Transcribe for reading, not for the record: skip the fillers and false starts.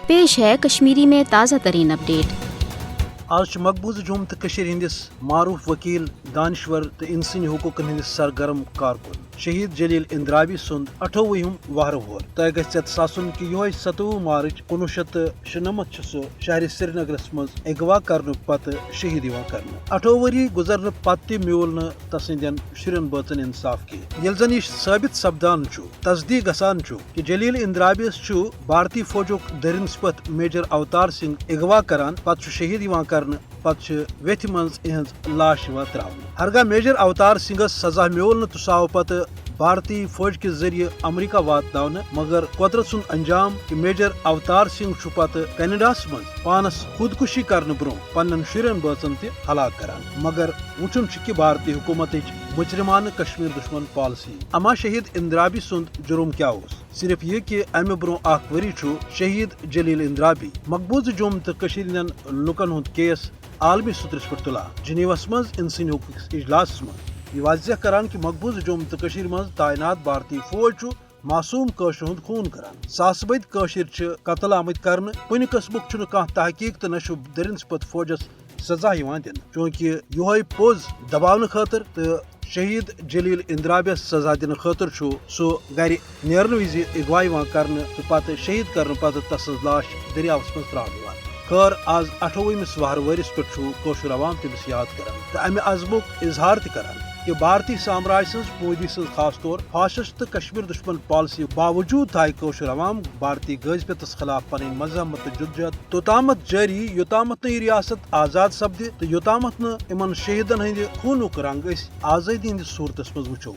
पेश है कश्मीरी में ताज़ा तरीन अपडेट। आज मकबूज जुम तो हंदिस मारूफ वकील दानश्वर तो इंसानी हुकूकन हंदिस सरगर्म कारकुन शहीद जलील इंद्राबी सुंद 28 वहर वोर तय गसन कि यह 27 मार्च 1996 शहर श्रीनगरस मज अगवा करने पत शहीद कर 28 वरी गुजरने पत म्यूल न तसंदन शुरन बचन इंसाफ की यल जन यह साबित सपदान तस्दीक गसान कि जलील इंद्राबिस भारतीय फौजुक दरिनस्पत मेजर अवतार सिंह अगवा करान पत शहीद कर पत वेथ मज इहज लाश त्रावन हरगा मेजर अवतार सिंह सजा म्योल तो साव पत भारतीय फौज के जरिए अमरीका वातन मगर कुदरत सुन अंजाम कि मेजर अवतार सिंह पत कनाडास मज पानस खुदकुशी करने ब्रो पन्न शुरन बचन हलाक करान मगर वुचन कि भारतीय हुकूमत मुजरिमान कश्मीर दुश्मन पॉलिसी अमा शहीद इंद्राबी सुंद जुर्म क्या सिर्फ ये कि अमे ब्रो वरी शहीद जलील इंद्राबी मकबूज जुम तो लुकन हुंद केस आलमी सतरस पे तुला जिनेवस मज इंसानी हुकूक इजलास मज यह वाजह करान कि मकबूज जुम तो मज तैनात भारतीय फौज मासूम कशर हुंद खून करान सास बद कशर कतल आमद कर कुन कस्बुक तहकीक तो नशु दरिनस्पत फौजस सजा दिन चूंकि यह पोज दबाव खतर तो शहीद जलील इंद्राबियस सजा दिन खतर सो गर नेरन विज अगवा कर पत शहीद कर पत तस लाश दरियावस मज त्रावन खैर आज 28 वहर वरिस पे कशर अवाम तमिस याद कर तो अमे अजमुक इजहार तरान कि भारतीय साम्राज्य सज मोदी सज खास तौर फाशिस्ट तो कश्मीर दुश्मन पॉलिसी बावजूद थाय कशर अवाम भारतीय गजबतस खिलाफ पन मजम्मत तो जुदजहद तोतामत जारी योतामत न रियासत आजाद सपद तो योतामत न इन शहीदन हंद खूनुक रंग आजादी हंदिस सूरतस मज वुचो।